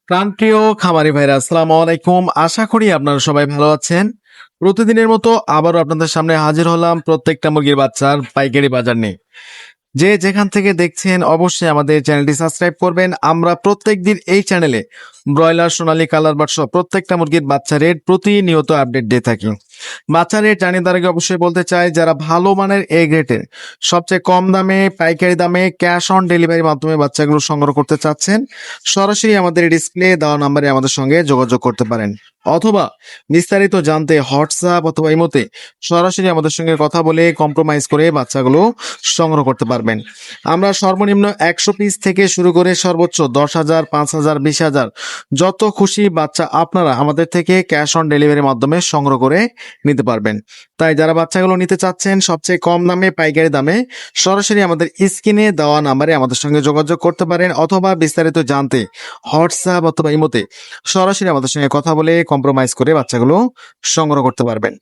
প্রাণপ্রিয় খামারি ভাইরা, আসসালামু আলাইকুম। আশা করি আপনারা সবাই ভালো আছেন। প্রতিদিনের মতো আবারও আপনাদের সামনে হাজির হলাম প্রত্যেকটা মুরগির বাচ্চার পাইকারি বাজার নিয়ে। যে যেখান থেকে দেখছেন অবশ্যই আমাদের চ্যানেলটি সাবস্ক্রাইব করবেন। আমরা প্রত্যেকদিন এই চ্যানেলে ব্রয়লার, সোনালী, কালার বার্ড সহ প্রত্যেকটা মুরগির বাচ্চা রেট প্রতিনিয়ত আপডেট দিয়ে থাকি। বাচ্চা রেট জানিয়ে তার আগে অবশ্যই বলতে চাই, যারা ভালো মানের এ গ্রেডের সবচেয়ে কম দামে পাইকারি দামে ক্যাশ অন ডেলিভারির মাধ্যমে বাচ্চাগুলো সংগ্রহ করতে চাচ্ছেন, সরাসরি আমাদের ডিসপ্লে দেওয়া নাম্বারে আমাদের সঙ্গে যোগাযোগ করতে পারেন, অথবা বিস্তারিত জানতে হোয়াটসঅ্যাপ অথবা ইমোতে সরাসরি আমাদের সঙ্গে কথা বলে কম্প্রোমাইজ করে বাচ্চাগুলো সংগ্রহ করতে পারবেন। আমরা সর্বনিম্ন 100 পিস থেকে শুরু করে সর্বোচ্চ 10,000, 5,000, 20,000 যত খুশি বাচ্চা আপনারা আমাদের থেকে ক্যাশ অন ডেলিভারির মাধ্যমে সংগ্রহ করে নিতে পারবেন। তাই যারা বাচ্চাগুলো নিতে চাচ্ছেন সবচেয়ে কম দামে পাইকারি দামে, সরাসরি আমাদের স্ক্রিনে দেওয়া নাম্বারে আমাদের সঙ্গে যোগাযোগ করতে পারেন, অথবা বিস্তারিত জানতে হোয়াটসঅ্যাপ অথবা ইমোতে সরাসরি আমাদের সঙ্গে কথা বলে কম্প্রোমাইজ করে বাচ্চাগুলো সংগ্রহ করতে পারবেন।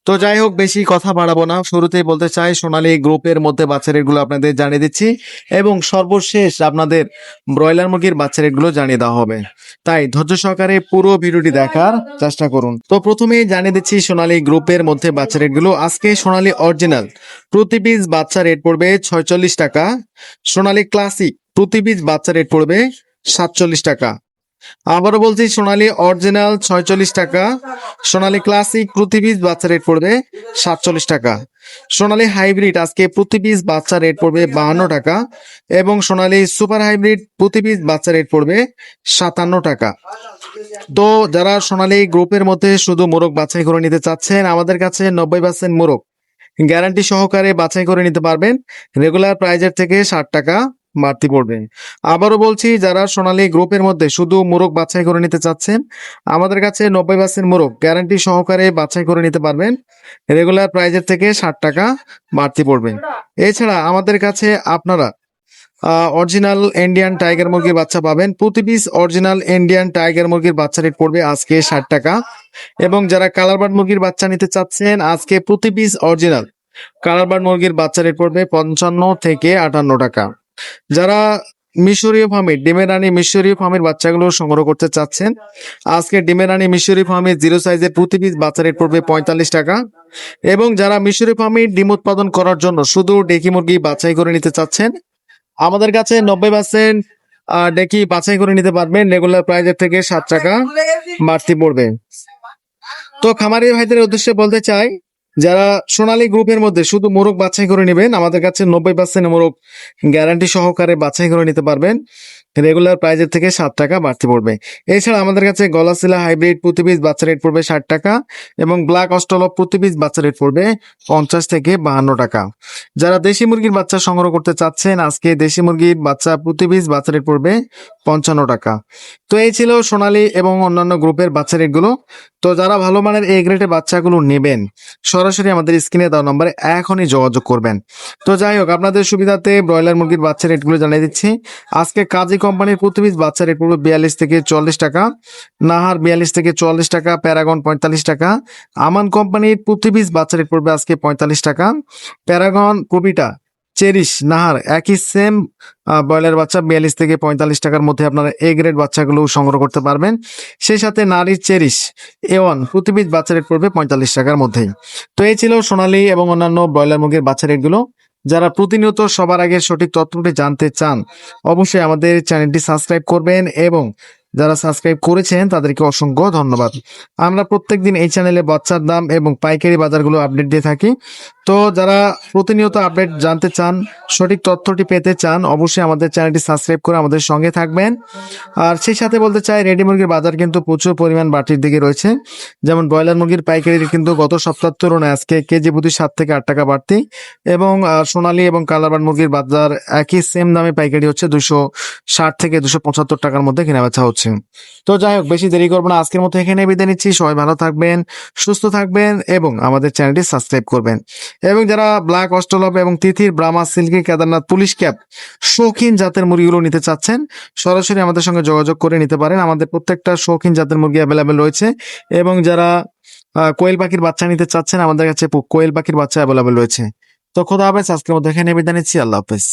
তো যাই হোক, বেশি কথা বাড়াবো না, শুরুতেই বলতে চাই সোনালী গ্রুপের মধ্যে বাচ্চা রেটগুলো আপনাদের জানিয়ে দিচ্ছি, এবং সর্বশেষ আপনাদের ব্রয়লার মুরগির বাচ্চা রেটগুলো জানিয়ে দেওয়া হবে। তাই ধৈর্য সহকারে পুরো ভিডিওটি দেখার চেষ্টা করুন। তো প্রথমেই জানিয়ে দিচ্ছি সোনালী গ্রুপের মধ্যে বাচ্চা রেটগুলো। আজকে সোনালী অরিজিনাল প্রতি পিস বাচ্চা রেট পড়বে 46 টাকা। সোনালী ক্লাসিক প্রতি পিস বাচ্চা রেট পড়বে 47 টাকা। আবারও বলছি, সোনালী অরিজিনাল 46 টাকা, সোনালী ক্লাসিক প্রতি পিস বাচ্চা রেট পড়বে 47 টাকা। সোনালী হাইব্রিড আজকে প্রতি পিস বাচ্চা রেট পড়বে 52 টাকা, এবং সোনালী সুপার হাইব্রিড প্রতি পিস বাচ্চা রেট পড়বে 57 টাকা। তো যারা সোনালী গ্রুপের মধ্যে শুধু মোরগ বাছাই করে নিতে চাচ্ছেন, আমাদের কাছে 90% মোরগ গ্যারান্টি সহকারে বাছাই করে নিতে পারবেন। রেগুলার প্রাইজের থেকে 60 টাকা বাড়তি পড়বে। আবারও বলছি, যারা সোনালী গ্রুপের মধ্যে শুধু মোরগ বাছাই করে নিতে চাচ্ছেন, আমাদের কাছে 90% মোরগ গ্যারান্টি সহকারে বাছাই করে নিতে পারবেন। রেগুলার প্রাইজের থেকে 60 টাকা বাড়তি পড়বে। এছাড়া আমাদের কাছে আপনারা অরিজিনাল ইন্ডিয়ান টাইগার মুরগির বাচ্চা পাবেন। প্রতি পিস অরিজিনাল ইন্ডিয়ান টাইগার মুরগির বাচ্চা রেট পড়বে আজকে 60 টাকা। এবং যারা কালার বার্ড মুরগির বাচ্চা নিতে চাচ্ছেন, আজকে প্রতি পিস অরিজিনাল কালার বার্ড মুরগির বাচ্চা রেট পড়বে 55 থেকে 58 টাকা। যারা মিশরীয় ফার্মের ডিমের রানী মিশরীয় ফার্মের বাচ্চাগুলো সংগ্রহ করতে চাচ্ছেন, আজকে ডিমের রানী মিশরীয় ফার্মের 0 সাইজের প্রতি পিস বাচ্চা রেট পড়বে 45 টাকা। এবং যারা মিশরীয় ফার্মের ডিম উৎপাদন করার জন্য শুধু ডেকি মুরগি বাছাই করে নিতে চাচ্ছেন, আমাদের কাছে 90% ডেকি বাছাই করে নিতে পারবেন। রেগুলার প্রাইজের থেকে 7 টাকা বাড়তি পড়বে। তো খামারি ভাইদের উদ্দেশ্যে বলতে চাই, যারা সোনালী গ্রুপের মধ্যে শুধু মোরগ বাছাই করে নেবেন, আমাদের কাছে 90% মোরগ গ্যারান্টি সহকারে বাছাই করে নিতে পারবেন। রেগুলার প্রাইজের থেকে 7 টাকা বাড়তি পড়বে। এছাড়া আমাদের কাছে গলাশিলা হাইব্রিড প্রতি পিস বাচ্চা রেট পড়বে 60 টাকা, এবং ব্ল্যাক অস্ট্রেলপ প্রতি পিস বাচ্চা রেট পড়বে 50 থেকে 52 টাকা। যারা দেশি মুরগির বাচ্চা সংগ্রহ করতে চাচ্ছেন, আজকে দেশি মুরগির বাচ্চা প্রতি পিস বাচ্চা রেট পড়বে 55 টাকা। তো এই ছিল সোনালী এবং অন্যান্য গ্রুপের বাচ্চা রেটগুলো। তো যারা ভালো মানের এ গ্রেডের বাচ্চাগুলো নেবেন, সরাসরি আমাদের স্ক্রিনে দেওয়া নম্বরে এখনই যোগাযোগ করবেন। তো যাই হোক, আপনাদের সুবিধাতে ব্রয়লার মুরগির বাচ্চা রেটগুলো জানিয়ে দিচ্ছি। আজকে কাজী কোম্পানির প্রতি পিস বাচ্চা রেট পড়বে 42 থেকে 44 টাকা, নাহার 42 থেকে 44 টাকা, প্যারাগন 45 টাকা, আমান কোম্পানির প্রতি পিস বাচ্চা রেট পড়বে আজকে 45 টাকা। প্যারাগন, কবিটা, চেরিশ, নাহার একই সেম ব্রয়লার বাচ্চা 42 থেকে 45 টাকার মধ্যে আপনারা এ গ্রেড বাচ্চাগুলো সংগ্রহ করতে পারবেন। সেই সাথে নারীর চেরিশ A1 প্রতি পিস বাচ্চা রেট পড়বে 45 টাকার মধ্যেই। তো এই ছিল সোনালী এবং অন্যান্য ব্রয়লার মুরগির বাচ্চা রেটগুলো। যারা প্রতিনিয়ত সবার আগে সঠিক তথ্যটি জানতে চান, অবশ্যই আমাদের চ্যানেলটি সাবস্ক্রাইব করবেন, এবং যারা সাবস্ক্রাইব করেছেন তাদেরকে অসংখ্য ধন্যবাদ। আমরা প্রত্যেকদিন এই চ্যানেলে বাচ্চার দাম এবং পাইকারি বাজারগুলো আপডেট দিয়ে থাকি। তো যারা প্রতিনিয়ত আপডেট জানতে চান, সঠিক তথ্যটি পেতে চান, অবশ্যই আমাদের চ্যানেলটি সাবস্ক্রাইব করে আমাদের সঙ্গে থাকবেন। আর সেই সাথে বলতে চাই, রেডি মুরগির বাজার কিন্তু প্রচুর পরিমাণ বাড়তির দিকে রয়েছে। যেমন ব্রয়লার মুরগির পাইকারি কিন্তু গত সপ্তাহের তুলনায় আজকে কেজি প্রতি 7 থেকে 8 টাকা বাড়তি, এবং সোনালী এবং কালারবার্ড মুরগির বাজার একই সেম দামে পাইকারি হচ্ছে 260 থেকে 275 টাকার মধ্যে কেনা বেচা হচ্ছে। তো যাই হোক, বেশি দেরি করবো না, আজকের মতো এখানে বিদায় নিচ্ছি। সবাই ভালো থাকবেন, সুস্থ থাকবেন, এবং আমাদের চ্যানেলটি সাবস্ক্রাইব করবেন। এবং যারা ব্ল্যাক অস্ট্রেলপ এবং তিথির, Brahma, silkie, Kedarnath, police cap শৌখিন জাতের মুরগিগুলো নিতে চাচ্ছেন, সরাসরি আমাদের সঙ্গে যোগাযোগ করে নিতে পারেন। আমাদের প্রত্যেকটা শৌখিন জাতের মুরগি অ্যাভেলেবেল রয়েছে। এবং যারা কোয়েল পাখির বাচ্চা নিতে চাচ্ছেন, আমাদের কাছে কোয়েল পাখির বাচ্চা অ্যাভেলেবেল রয়েছে। তো খোদা হাফেজ, আজকের মতো এখানে বিদায় নিচ্ছি। আল্লাহ হাফেজ।